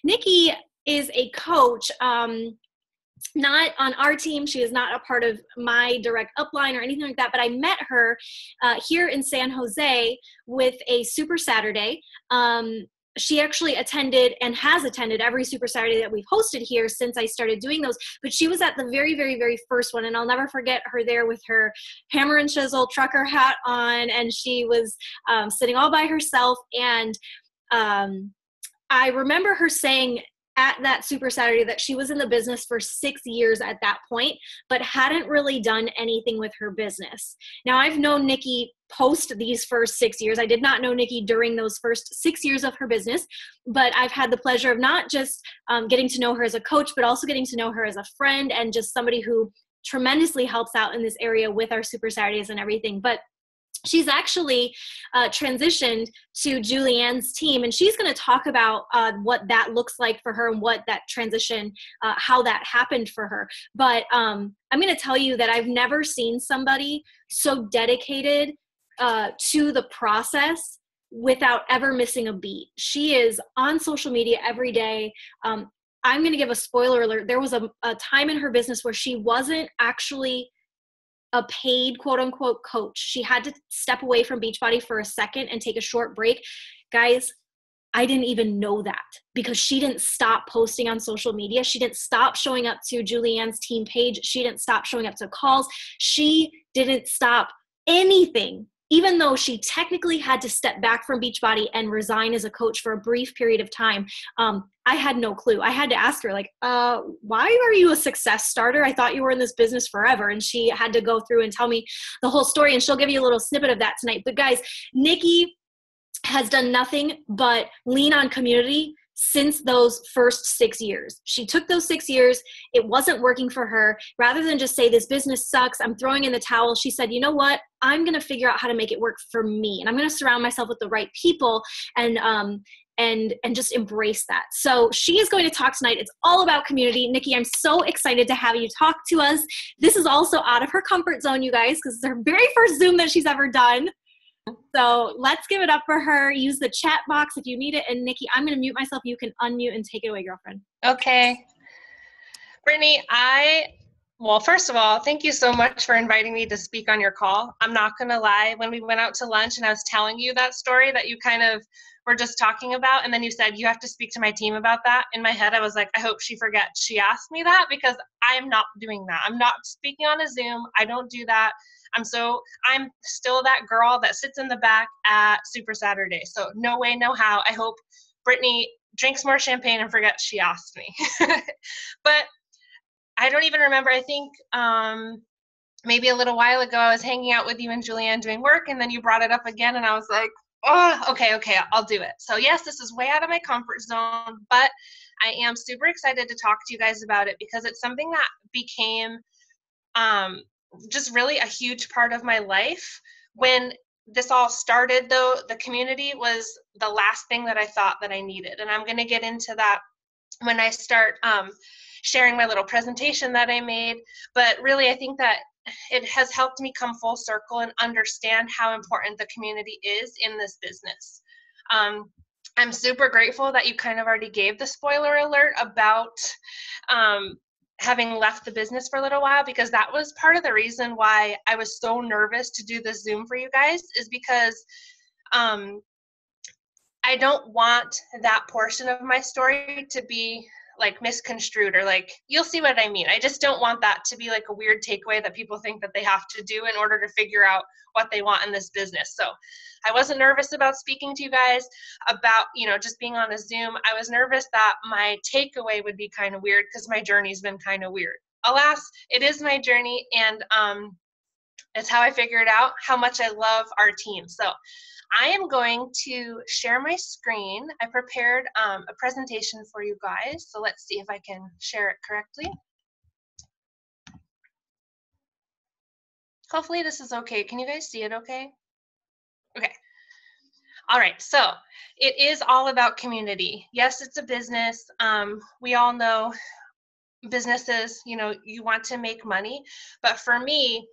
Nikki is a coach, not on our team. She is not a part of my direct upline or anything like that, but I met her here in San Jose with a Super Saturday. She actually attended and has attended every Super Saturday that we've hosted here since I started doing those, but she was at the very, very, very first one, and I'll never forget her there with her hammer and chisel trucker hat on, and she was sitting all by herself, and I remember her saying at that Super Saturday that she was in the business for 6 years at that point, but hadn't really done anything with her business. Now, I've known Nikki post these first 6 years. I did not know Nikki during those first 6 years of her business, but I've had the pleasure of not just getting to know her as a coach, but also getting to know her as a friend and just somebody who tremendously helps out in this area with our Super Saturdays and everything. But she's actually transitioned to Julianne's team, and she's going to talk about what that looks like for her and what that transition, how that happened for her. But I'm going to tell you that I've never seen somebody so dedicated to the process without ever missing a beat. She is on social media every day. I'm going to give a spoiler alert. There was a time in her business where she wasn't actually a paid quote unquote coach. She had to step away from Beachbody for a second and take a short break. Guys, I didn't even know that because she didn't stop posting on social media. She didn't stop showing up to Julianne's team page. She didn't stop showing up to calls. She didn't stop anything, even though she technically had to step back from Beachbody and resign as a coach for a brief period of time. I had no clue. I had to ask her, like, why are you a success starter? I thought you were in this business forever. And she had to go through and tell me the whole story, and she'll give you a little snippet of that tonight. But guys, Nikki has done nothing but lean on community since those first 6 years. She took those 6 years. It wasn't working for her. Rather than just say, this business sucks, I'm throwing in the towel, she said, you know what? I'm going to figure out how to make it work for me. And I'm going to surround myself with the right people and just embrace that. So she is going to talk tonight. It's all about community. Nikki, I'm so excited to have you talk to us. This is also out of her comfort zone, you guys, because it's her very first Zoom that she's ever done. So let's give it up for her. Use the chat box if you need it. And Nikki, I'm going to mute myself. You can unmute and take it away, girlfriend. Okay. Brittany, well, first of all, thank you so much for inviting me to speak on your call. I'm not going to lie. When we went out to lunch and I was telling you that story that you kind of were just talking about, and then you said, you have to speak to my team about that. In my head, I was like, I hope she forgets she asked me that, because I'm not doing that. I'm not speaking on a Zoom. I don't do that. I'm still that girl that sits in the back at Super Saturday. So no way, no how. I hope Brittany drinks more champagne and forgets she asked me. But I don't even remember. I think maybe a little while ago, I was hanging out with you and Julianne doing work, and then you brought it up again, and I was like, oh, okay, I'll do it. So yes, this is way out of my comfort zone, but I am super excited to talk to you guys about it, because it's something that became just really a huge part of my life. When this all started, though, the community was the last thing that I thought that I needed. And I'm going to get into that when I start sharing my little presentation that I made. But really, I think that it has helped me come full circle and understand how important the community is in this business. I'm super grateful that you kind of already gave the spoiler alert about having left the business for a little while, because that was part of the reason why I was so nervous to do this Zoom for you guys, is because I don't want that portion of my story to be like misconstrued, or like, you'll see what I mean. I just don't want that to be like a weird takeaway that people think that they have to do in order to figure out what they want in this business. So I wasn't nervous about speaking to you guys about, just being on a Zoom. I was nervous that my takeaway would be kind of weird, because my journey's been kind of weird. Alas, it is my journey, and it's how I figured out how much I love our team. So I am going to share my screen. I prepared a presentation for you guys, so let's see if I can share it correctly. Hopefully this is okay. Can you guys see it okay? Okay. All right, so it is all about community. Yes, it's a business. We all know businesses, you want to make money, but for me,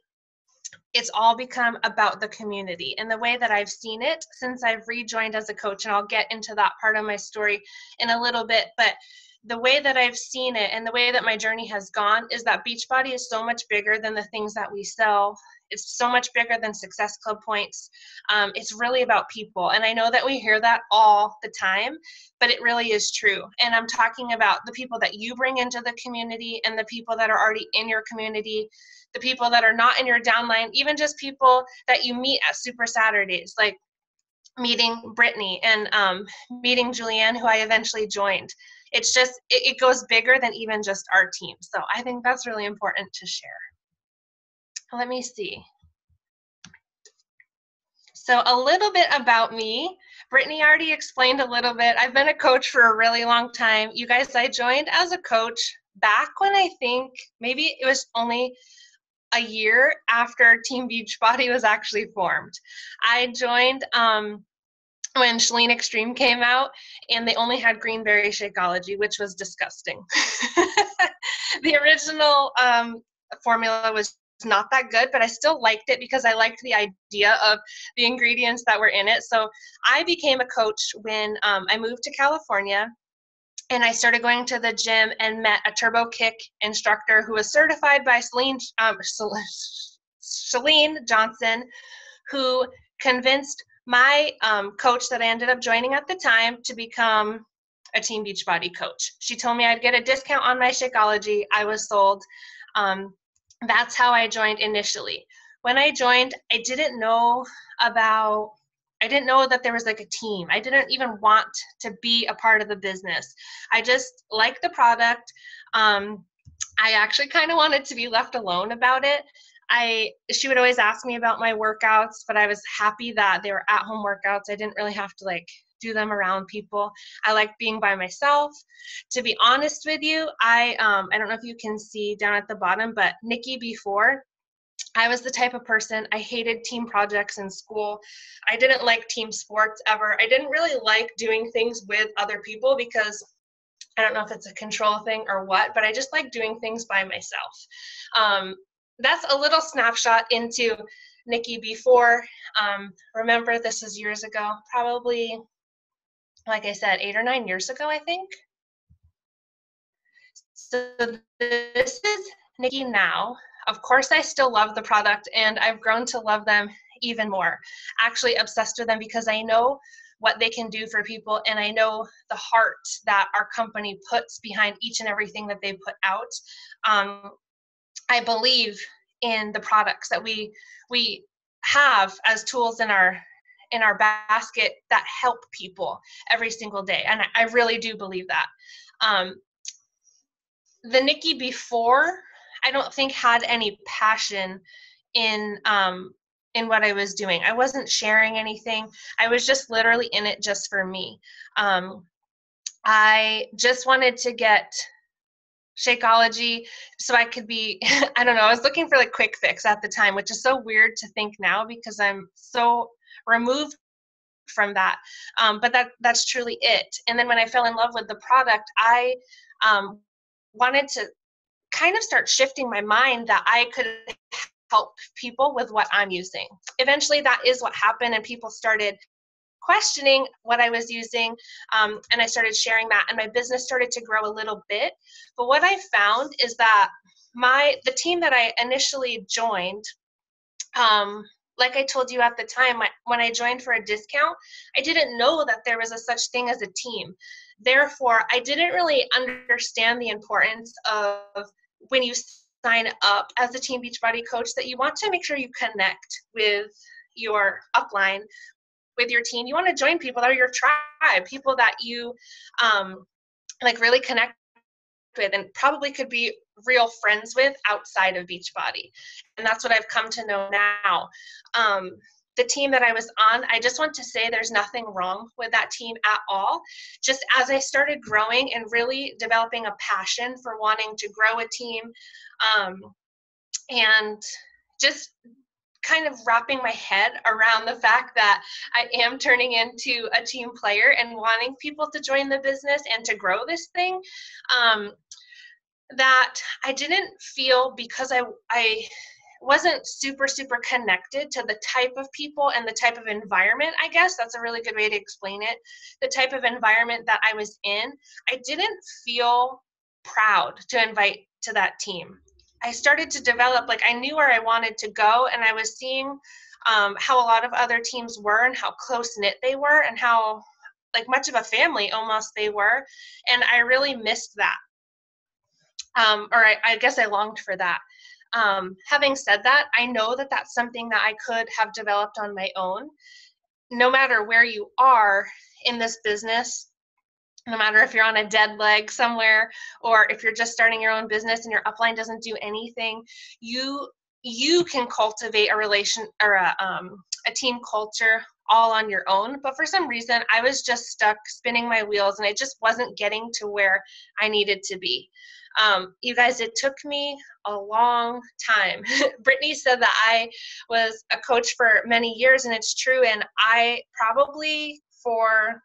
it's all become about the community. And the way that I've seen it since I've rejoined as a coach, and I'll get into that part of my story in a little bit, but the way that I've seen it and the way that my journey has gone is that Beachbody is so much bigger than the things that we sell. It's so much bigger than Success Club points. It's really about people. And I know that we hear that all the time, but it really is true. And I'm talking about the people that you bring into the community and the people that are already in your community, the people that are not in your downline, even just people that you meet at Super Saturdays, like meeting Brittany and meeting Julianne, who I eventually joined. It's just, it goes bigger than even just our team. So I think that's really important to share. Let me see. So a little bit about me. Brittany already explained a little bit. I've been a coach for a really long time. You guys, I joined as a coach back when I think maybe it was only a year after Team Beachbody was actually formed. I joined when Chalene Extreme came out, and they only had greenberry Shakeology, which was disgusting. The original formula was not that good, but I still liked it because I liked the idea of the ingredients that were in it. So I became a coach when I moved to California, and I started going to the gym and met a Turbo Kick instructor who was certified by Chalene Johnson, who convinced my coach that I ended up joining at the time to become a Team Beachbody coach. She told me I'd get a discount on my Shakeology. I was sold. That's how I joined initially. When I joined, I didn't know that there was like a team. I didn't even want to be a part of the business. I just liked the product. I actually kind of wanted to be left alone about it. She would always ask me about my workouts, but I was happy that they were at-home workouts. I didn't really have to like do them around people. I liked being by myself. To be honest with you, I don't know if you can see down at the bottom, but Nikki before, I was the type of person, I hated team projects in school. I didn't like team sports ever. I didn't really like doing things with other people because I don't know if it's a control thing or what, but I just like doing things by myself. That's a little snapshot into Nikki before. Remember, this was years ago, probably, like I said, 8 or 9 years ago, I think. So this is Nikki now. Of course, I still love the product, and I've grown to love them even more. Actually obsessed with them because I know what they can do for people, and I know the heart that our company puts behind each and everything that they put out. I believe in the products that we have as tools in our basket that help people every single day, and I really do believe that. The Nikki before, I don't think had any passion in what I was doing. I wasn't sharing anything. I was just literally in it just for me. I just wanted to get Shakeology so I could be, I don't know, I was looking for like quick fix at the time, which is so weird to think now because I'm so removed from that. But that's truly it. And then when I fell in love with the product, I wanted to kind of start shifting my mind that I could help people with what I'm using. Eventually that is what happened, and people started questioning what I was using, and I started sharing that, and my business started to grow a little bit. But what I found is that the team that I initially joined, like I told you at the time, when I joined for a discount, I didn't know that there was a such thing as a team. Therefore, I didn't really understand the importance of when you sign up as a Team Beachbody coach that you want to make sure you connect with your upline, with your team. You want to join people that are your tribe, people that you like really connect with and probably could be real friends with outside of Beachbody. And that's what I've come to know now. The team that I was on, I just want to say there's nothing wrong with that team at all. Just as I started growing and really developing a passion for wanting to grow a team, and just kind of wrapping my head around the fact that I am turning into a team player and wanting people to join the business and to grow this thing, that I didn't feel, because I wasn't super, super connected to the type of people and the type of environment, I guess. That's a really good way to explain it. The type of environment that I was in, I didn't feel proud to invite to that team. I started to develop, like I knew where I wanted to go, and I was seeing how a lot of other teams were and how close-knit they were and how like much of a family almost they were. And I really missed that. I guess I longed for that. Having said that, I know that that's something that I could have developed on my own. No matter where you are in this business, no matter if you're on a dead leg somewhere or if you're just starting your own business and your upline doesn't do anything, you can cultivate a relation or a team culture all on your own. But for some reason, I was just stuck spinning my wheels and it just wasn't getting to where I needed to be. You guys, it took me a long time. Brittany said that I was a coach for many years, and it's true. And I probably for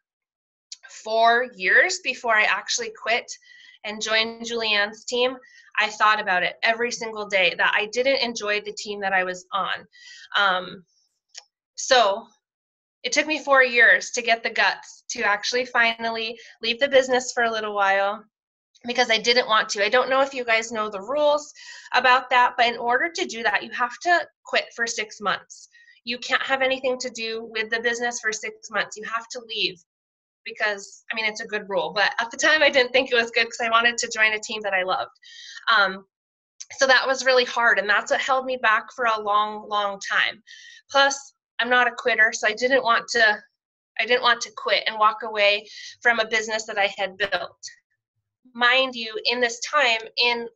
4 years before I actually quit and joined Julianne's team, I thought about it every single day that I didn't enjoy the team that I was on. So it took me 4 years to get the guts to actually finally leave the business for a little while, because I didn't want to. I don't know if you guys know the rules about that, but in order to do that, you have to quit for 6 months. You can't have anything to do with the business for 6 months. You have to leave because, I mean, it's a good rule, but at the time I didn't think it was good because I wanted to join a team that I loved. So that was really hard, and that's what held me back for a long, long time. Plus, I'm not a quitter, so I didn't want to quit and walk away from a business that I had built. Mind you, in this time, in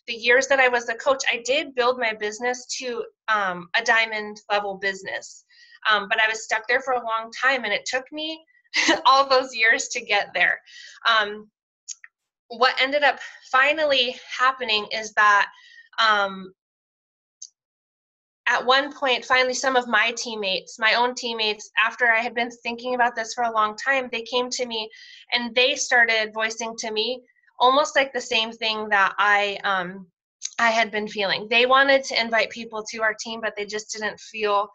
the years that I was a coach, I did build my business to a diamond level business. But I was stuck there for a long time, and it took me all those years to get there. What ended up finally happening is that at one point, finally, some of my teammates, my own teammates, after I had been thinking about this for a long time, they came to me and they started voicing to me almost like the same thing that I had been feeling. They wanted to invite people to our team, but they just didn't feel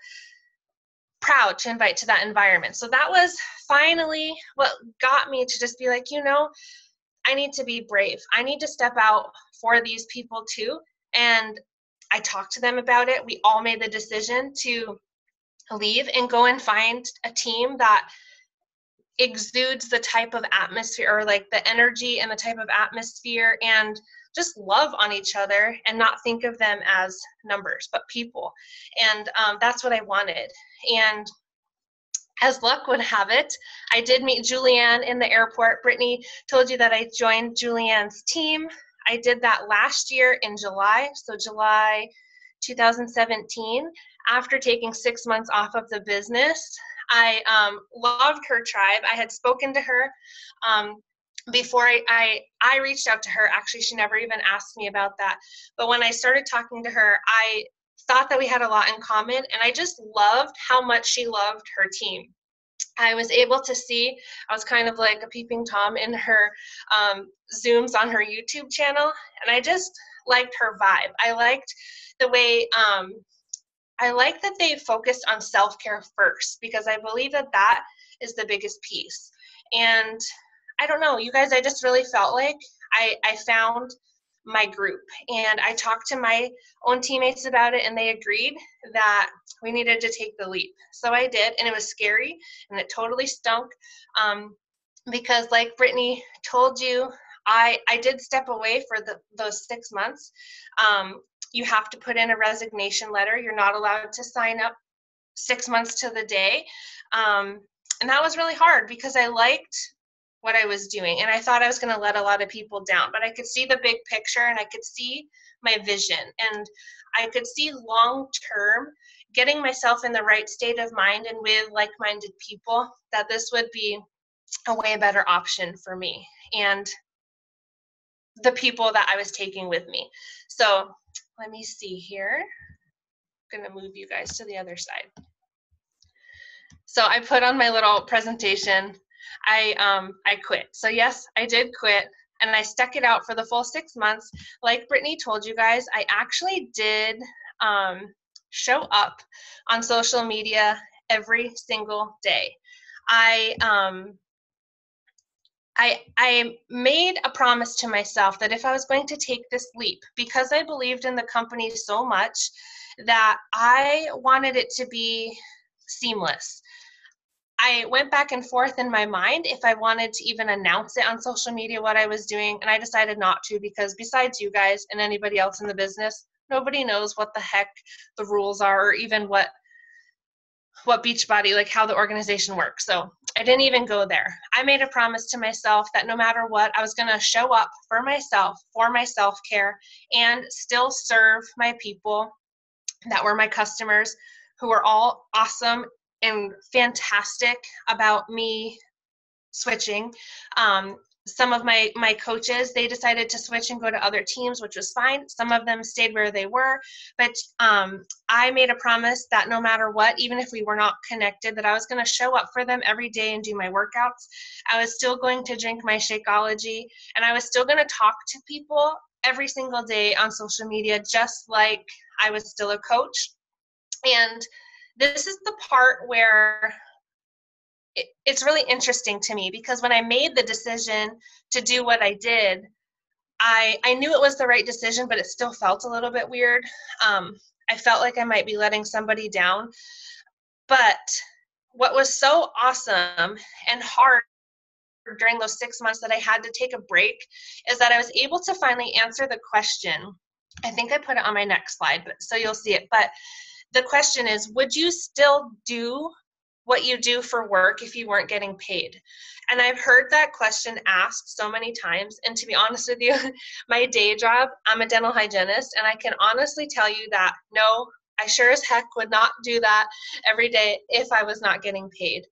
proud to invite to that environment. So that was finally what got me to just be like, you know, I need to be brave. I need to step out for these people too. And I talked to them about it. We all made the decision to leave and go and find a team that exudes the type of atmosphere, or like the energy and the type of atmosphere, and just love on each other and not think of them as numbers, but people. And that's what I wanted. And as luck would have it, I did meet Julianne in the airport. Brittany told you that I joined Julianne's team. I did that last year in July, so July 2017. After taking 6 months off of the business, I loved her tribe. I had spoken to her before I reached out to her. Actually, she never even asked me about that. But when I started talking to her, I thought that we had a lot in common, and I just loved how much she loved her team. I was able to see, I was kind of like a peeping Tom in her Zooms on her YouTube channel, and I just liked her vibe. I liked the way, I like that they focused on self-care first, because I believe that that is the biggest piece. And I don't know, you guys, I just really felt like I found my group, and I talked to my own teammates about it, and they agreed that we needed to take the leap. So I did, and it was scary, and it totally stunk, because like Brittany told you, I did step away for those 6 months. You have to put in a resignation letter. You're not allowed to sign up 6 months to the day, and that was really hard because I liked what I was doing, and I thought I was going to let a lot of people down, but I could see the big picture, and I could see my vision, and I could see long term getting myself in the right state of mind and with like-minded people, that this would be a way better option for me and the people that I was taking with me. So let me see here. I'm going to move you guys to the other side. So I put on my little presentation, I quit. So yes, I did quit, and I stuck it out for the full 6 months. Like Brittany told you guys, I actually did show up on social media every single day. I made a promise to myself that if I was going to take this leap, because I believed in the company so much, that I wanted it to be seamless. I went back and forth in my mind if I wanted to even announce it on social media what I was doing, and I decided not to, because besides you guys and anybody else in the business, nobody knows what the heck the rules are, or even what Beachbody, like how the organization works. So I didn't even go there. I made a promise to myself that no matter what, I was going to show up for myself, for my self-care, and still serve my people that were my customers, who were all awesome and fantastic about me switching. Some of my coaches, they decided to switch and go to other teams, which was fine. Some of them stayed where they were, but I made a promise that no matter what, even if we were not connected, that I was going to show up for them every day and do my workouts. I was still going to drink my Shakeology, and I was still going to talk to people every single day on social media, just like I was still a coach. And this is the part where it's really interesting to me, because when I made the decision to do what I did, I knew it was the right decision, but it still felt a little bit weird. I felt like I might be letting somebody down. But what was so awesome and hard during those 6 months that I had to take a break is that I was able to finally answer the question. I think I put it on my next slide, but so you'll see it. But the question is, would you still do what you do for work if you weren't getting paid? And I've heard that question asked so many times. And to be honest with you, my day job, I'm a dental hygienist, and I can honestly tell you that no, I sure as heck would not do that every day if I was not getting paid.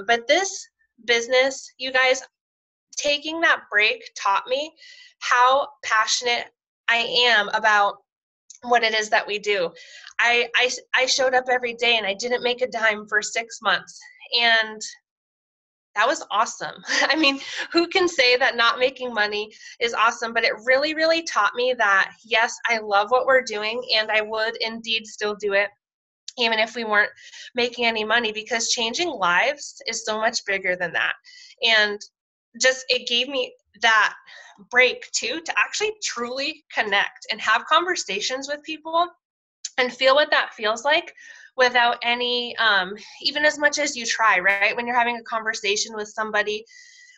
But this business, you guys, taking that break taught me how passionate I am about what it is that we do. I showed up every day, and I didn't make a dime for 6 months. And that was awesome. I mean, who can say that not making money is awesome? But it really, really taught me that, yes, I love what we're doing, and I would indeed still do it even if we weren't making any money, because changing lives is so much bigger than that. And just, it gave me that break too, to actually truly connect and have conversations with people and feel what that feels like without any, even as much as you try, right? When you're having a conversation with somebody,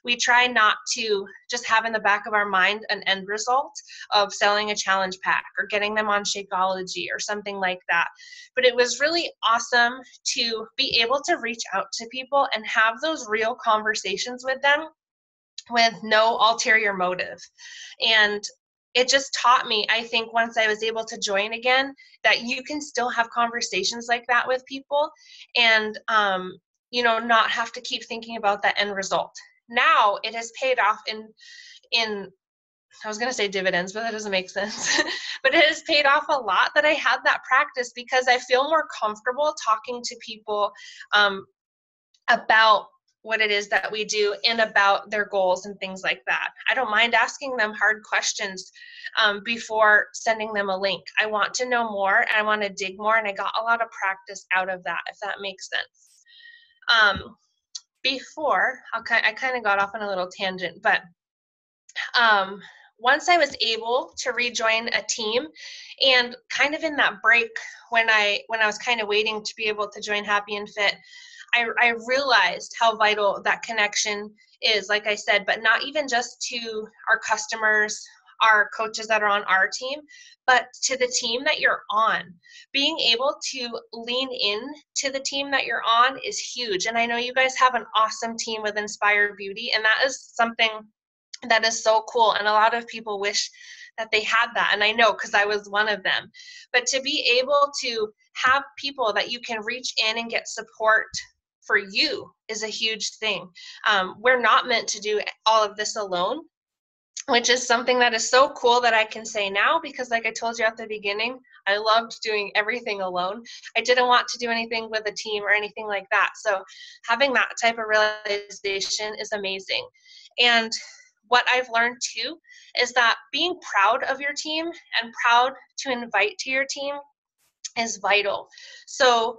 we try not to just have in the back of our mind an end result of selling a challenge pack or getting them on Shakeology or something like that. But it was really awesome to be able to reach out to people and have those real conversations with them with no ulterior motive. And it just taught me, I think, once I was able to join again, that you can still have conversations like that with people and, not have to keep thinking about that end result. Now it has paid off in I was going to say dividends, but that doesn't make sense. But it has paid off a lot that I had that practice, because I feel more comfortable talking to people about what it is that we do and about their goals and things like that. I don't mind asking them hard questions before sending them a link. I want to know more, and I want to dig more, and I got a lot of practice out of that, if that makes sense. Before, I kind of got off on a little tangent, but once I was able to rejoin a team, and kind of in that break when I was kind of waiting to be able to join Happy and Fit, I realized how vital that connection is, like I said, but not even just to our customers, our coaches that are on our team, but to the team that you're on. Being able to lean in to the team that you're on is huge. And I know you guys have an awesome team with Inspire Beauty, and that is something that is so cool. And a lot of people wish that they had that. And I know, because I was one of them. But to be able to have people that you can reach in and get support for you is a huge thing. We're not meant to do all of this alone, which is something that is so cool that I can say now, because like I told you at the beginning, I loved doing everything alone. I didn't want to do anything with a team or anything like that. So having that type of realization is amazing. And what I've learned too is that being proud of your team and proud to invite to your team is vital. So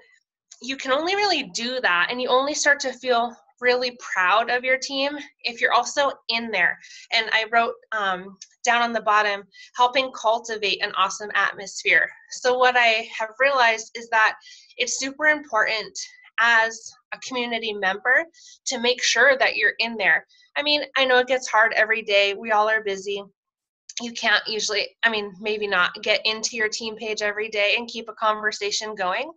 you can only really do that, and you only start to feel really proud of your team if you're also in there. And I wrote down on the bottom, helping cultivate an awesome atmosphere. So what I have realized is that it's super important as a community member to make sure that you're in there. I mean, I know it gets hard every day. We all are busy. You can't usually, I mean, maybe not get into your team page every day and keep a conversation going.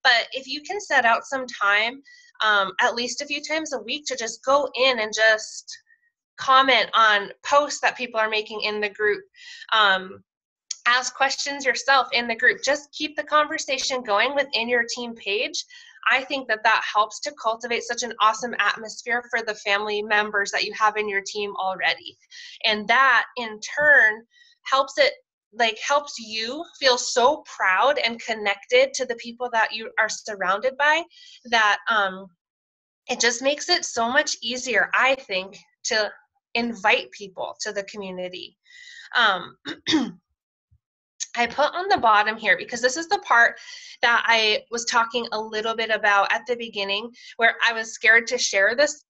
But if you can set out some time, at least a few times a week, to just go in and just comment on posts that people are making in the group, ask questions yourself in the group, just keep the conversation going within your team page. I think that that helps to cultivate such an awesome atmosphere for the family members that you have in your team already. And that in turn helps you feel so proud and connected to the people that you are surrounded by, that it just makes it so much easier, I think, to invite people to the community. I put on the bottom here, because this is the part that I was talking a little bit about at the beginning, where I was scared to share this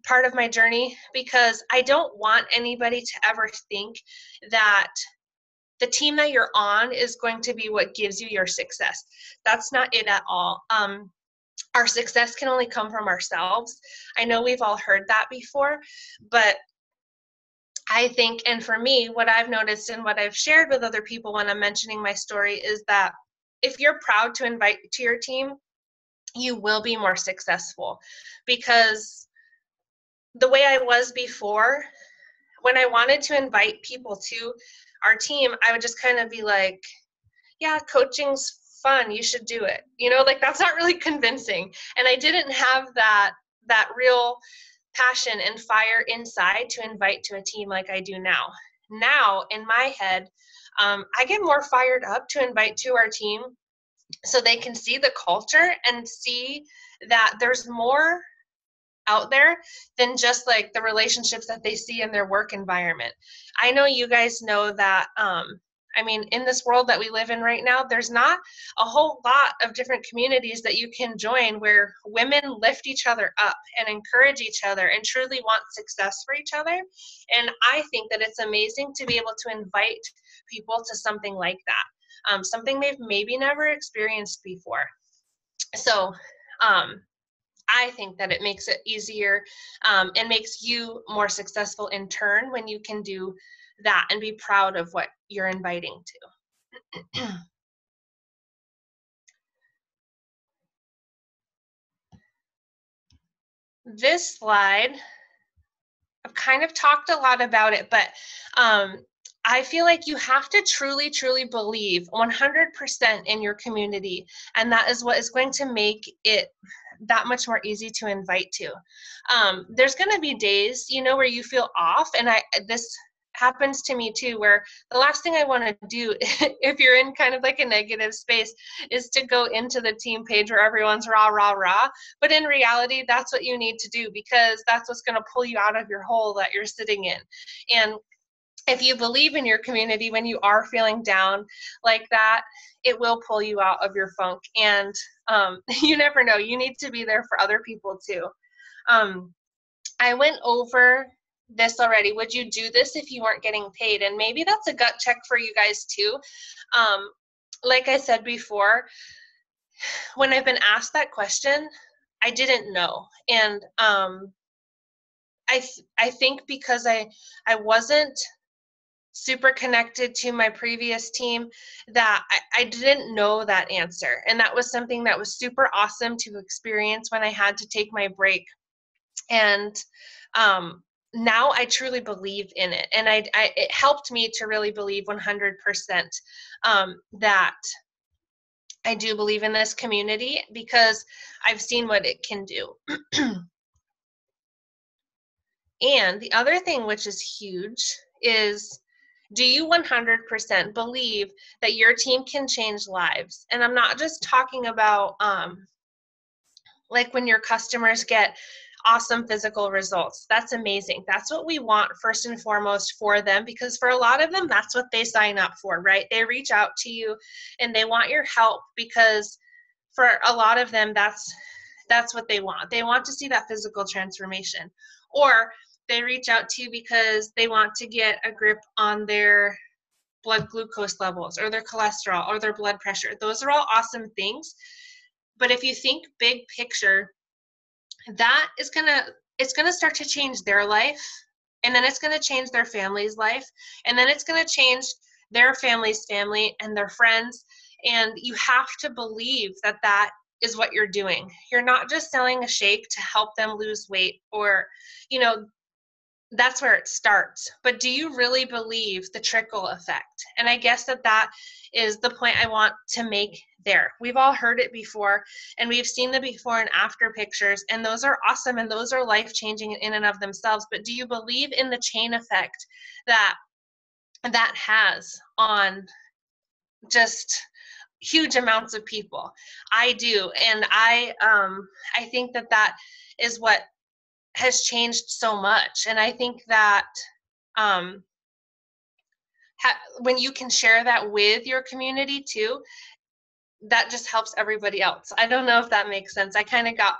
part of my journey, because I don't want anybody to ever think that the team that you're on is going to be what gives you your success. That's not it at all. Our success can only come from ourselves. I know we've all heard that before, but I think, and for me, what I've noticed and what I've shared with other people when I'm mentioning my story is that if you're proud to invite to your team, you will be more successful. Because the way I was before, when I wanted to invite people to our team, I would just kind of be like, yeah, coaching's fun, you should do it. You know, like, that's not really convincing. And I didn't have that real passion and fire inside to invite to a team like I do now. Now, in my head, I get more fired up to invite to our team so they can see the culture and see that there's more out there than just like the relationships that they see in their work environment. I know you guys know that, I mean, in this world that we live in right now, there's not a whole lot of different communities that you can join where women lift each other up and encourage each other and truly want success for each other. And I think that it's amazing to be able to invite people to something like that, something they've maybe never experienced before. So, I think that it makes it easier and makes you more successful in turn when you can do that and be proud of what you're inviting to. This slide, I've kind of talked a lot about it, but I feel like you have to truly, truly believe 100% in your community, and that is what is going to make it that much more easy to invite to. There's going to be days, you know, where you feel off, and this happens to me too, where the last thing I want to do if you're in kind of like a negative space is to go into the team page where everyone's rah, rah, rah. But in reality, that's what you need to do, because that's what's going to pull you out of your hole that you're sitting in. And if you believe in your community when you are feeling down like that, it will pull you out of your funk. And you never know, you need to be there for other people too. I went over this already. Would you do this if you weren't getting paid? And maybe that's a gut check for you guys too. Like I said before, when I've been asked that question, I didn't know. And I think because I wasn't super connected to my previous team, that I didn't know that answer. And that was something that was super awesome to experience when I had to take my break. And now I truly believe in it. And it helped me to really believe 100% that I do believe in this community, because I've seen what it can do. And the other thing, which is huge, is, do you 100% believe that your team can change lives? And I'm not just talking about like when your customers get awesome physical results. That's amazing. That's what we want first and foremost for them, because for a lot of them, that's what they sign up for, right? They reach out to you and they want your help because for a lot of them, that's what they want. They want to see that physical transformation. Or they reach out to you because they want to get a grip on their blood glucose levels or their cholesterol or their blood pressure. Those are all awesome things. But if you think big picture, that is it's gonna start to change their life, and then it's gonna change their family's life, and then it's gonna change their family's family and their friends. And you have to believe that that is what you're doing. You're not just selling a shake to help them lose weight, or, you know, that's where it starts. But do you really believe the trickle effect? And I guess that is the point I want to make there. We've all heard it before, and we've seen the before and after pictures, and those are awesome, and those are life-changing in and of themselves. But do you believe in the chain effect that has on just huge amounts of people? I do, and I think that is what has changed so much. And I think that when you can share that with your community too, that just helps everybody else. I don't know if that makes sense. I kind of got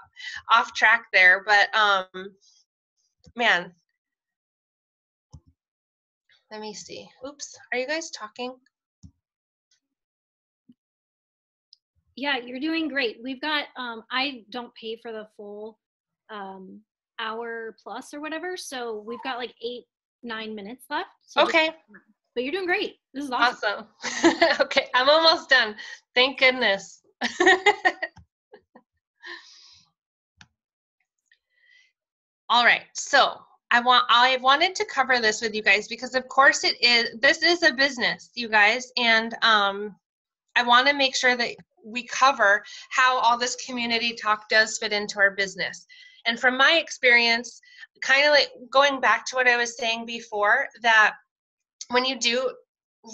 off track there, but man, let me see. Oops, are you guys talking? Yeah, you're doing great. We've got, I don't pay for the full hour plus or whatever, so we've got like 8-9 minutes left. So okay. But you're doing great. This is awesome. Okay, I'm almost done. Thank goodness. All right, so I wanted to cover this with you guys because of course this is a business, you guys, and I want to make sure that we cover how all this community talk does fit into our business. And from my experience, kind of like going back to what I was saying before, that when you do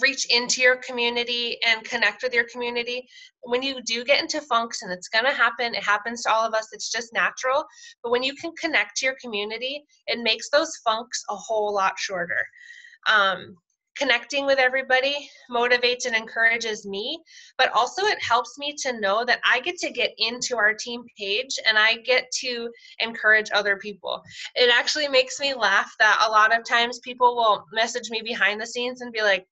reach into your community and connect with your community, when you do get into funks, and it's going to happen, it happens to all of us, it's just natural, but when you can connect to your community, it makes those funks a whole lot shorter. Connecting with everybody motivates and encourages me, but also it helps me to know that I get to get into our team page and I get to encourage other people. It actually makes me laugh that a lot of times people will message me behind the scenes and be like,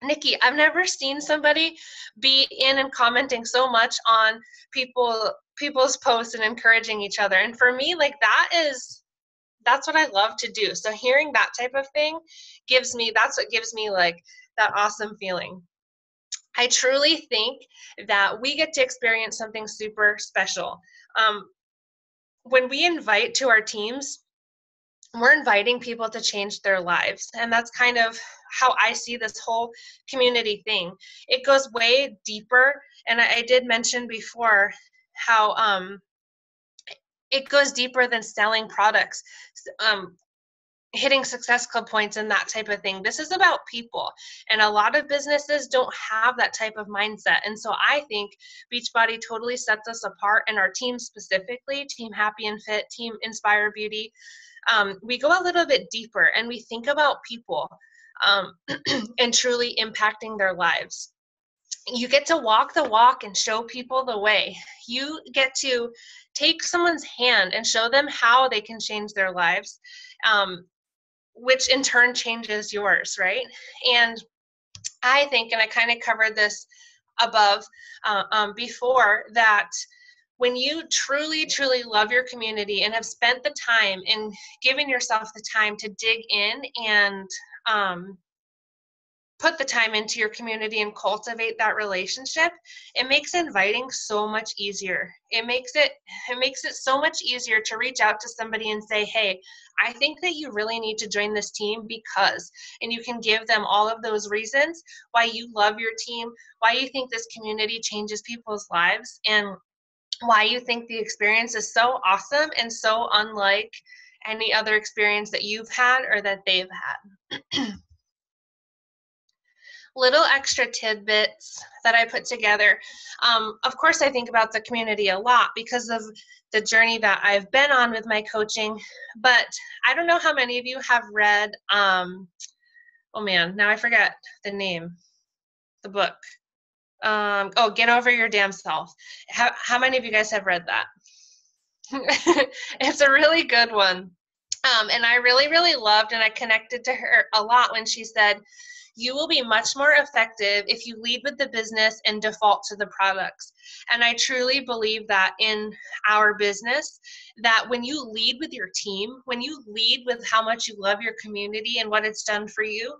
Nikki, I've never seen somebody be in and commenting so much on people's posts and encouraging each other. And for me, like that's what I love to do. So hearing that type of thing that's what gives me like that awesome feeling. I truly think that we get to experience something super special. When we invite to our teams, we're inviting people to change their lives. And that's kind of how I see this whole community thing. It goes way deeper. And I did mention before how it goes deeper than selling products, hitting Success Club points and that type of thing. This is about people. And a lot of businesses don't have that type of mindset. And so I think Beachbody totally sets us apart, and our team specifically, Team Happy and Fit, Team Inspire Beauty. We go a little bit deeper and we think about people and truly impacting their lives. You get to walk the walk and show people the way. You get to take someone's hand and show them how they can change their lives, which in turn changes yours, right? And I think, and I kind of covered this above before, that when you truly, truly love your community and have spent the time and given yourself the time to dig in and put the time into your community and cultivate that relationship, it makes inviting so much easier. It makes it so much easier to reach out to somebody and say, hey, I think that you really need to join this team because, and you can give them all of those reasons why you love your team, why you think this community changes people's lives, and why you think the experience is so awesome and so unlike any other experience that you've had or that they've had. little extra tidbits that I put together. Of course, I think about the community a lot because of the journey that I've been on with my coaching, but I don't know how many of you have read, oh man, now I forget the name, the book. Get Over Your Damn Self. How many of you guys have read that? It's a really good one. And I really, really loved, and I connected to her a lot when she said, you will be much more effective if you lead with the business and default to the products. And I truly believe that in our business, that when you lead with your team, when you lead with how much you love your community and what it's done for you,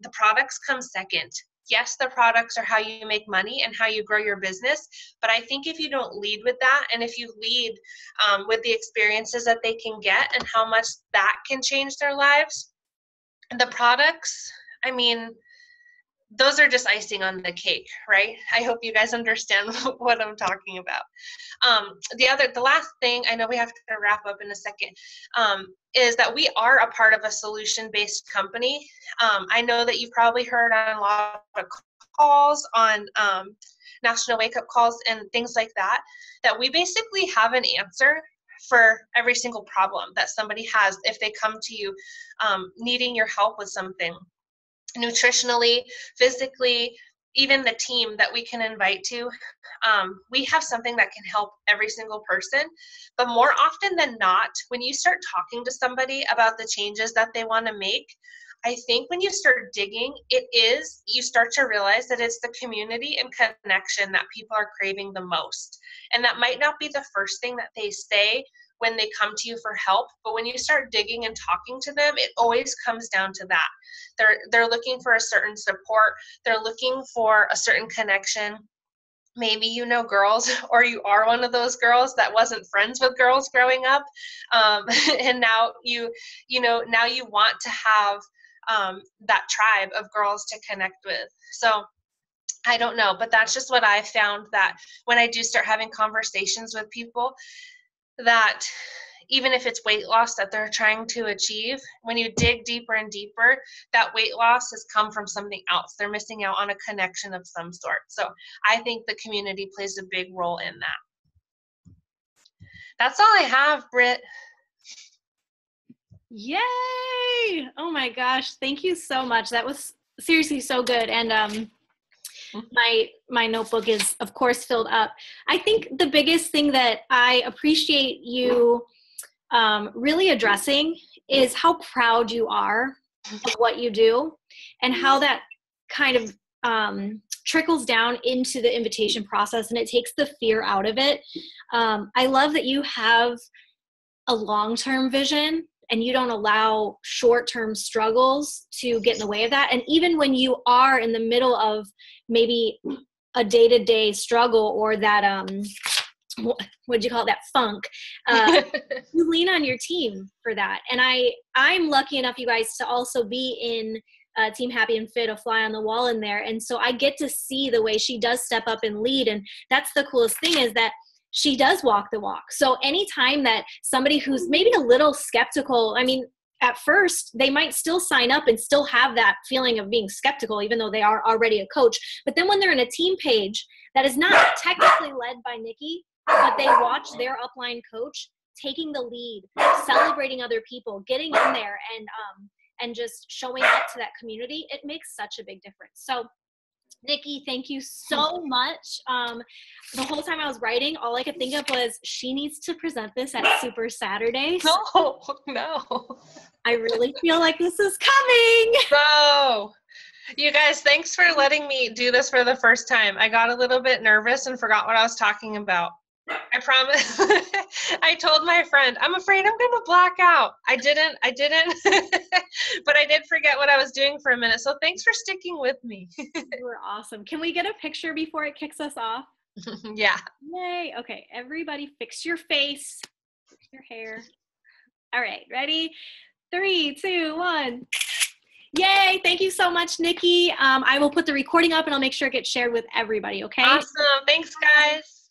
the products come second. Yes, the products are how you make money and how you grow your business. But I think if you don't lead with that, and if you lead with the experiences that they can get and how much that can change their lives, the products, I mean, those are just icing on the cake, right? I hope you guys understand what I'm talking about. The last thing, I know we have to wrap up in a second, is that we are a part of a solution-based company. I know that you've probably heard on a lot of calls on national wake-up calls and things like that, that we basically have an answer for every single problem that somebody has if they come to you needing your help with something. Nutritionally, physically, even the team that we can invite to, we have something that can help every single person. But more often than not, when you start talking to somebody about the changes that they want to make, I think when you start digging, you start to realize that it's the community and connection that people are craving the most. And that might not be the first thing that they say when they come to you for help, but when you start digging and talking to them, it always comes down to that. They're looking for a certain support. They're looking for a certain connection. Maybe you know girls, or you are one of those girls that wasn't friends with girls growing up, and now you want to have that tribe of girls to connect with. So I don't know, but that's just what I found, that when I do start having conversations with people, that even if it's weight loss that they're trying to achieve, when you dig deeper and deeper, that weight loss has come from something else. They're missing out on a connection of some sort. So I think the community plays a big role in that. That's all I have, Britt. Yay! Oh my gosh, thank you so much. That was seriously so good. And my notebook is, of course, filled up. I think the biggest thing that I appreciate you really addressing is how proud you are of what you do, and how that kind of trickles down into the invitation process, and it takes the fear out of it. I love that you have a long-term vision, and you don't allow short-term struggles to get in the way of that. And even when you are in the middle of maybe a day-to-day struggle, or that, what'd you call it, that funk, you lean on your team for that. And I'm lucky enough, you guys, to also be in Team Happy and Fit, a fly on the wall in there. And so I get to see the way she does step up and lead. And that's the coolest thing, is that she does walk the walk. So anytime that somebody who's maybe a little skeptical, I mean, at first they might still sign up and still have that feeling of being skeptical, even though they are already a coach. But then when they're in a team page that is not technically led by Nikki, but they watch their upline coach taking the lead, celebrating other people, getting in there and just showing up to that community, it makes such a big difference. So Nikki, thank you so much. The whole time I was writing, all I could think of was, she needs to present this at Super Saturdays. No. I really feel like this is coming. So, you guys, thanks for letting me do this for the first time. I got a little bit nervous and forgot what I was talking about. I promise. I told my friend, I'm afraid I'm going to black out. I didn't, but I did forget what I was doing for a minute. So thanks for sticking with me. You were awesome. Can we get a picture before it kicks us off? Yeah. Yay. Okay. Everybody fix your face, fix your hair. All right. Ready? 3, 2, 1. Yay. Thank you so much, Nikki. I will put the recording up and I'll make sure it gets shared with everybody. Okay. Awesome. Thanks, guys.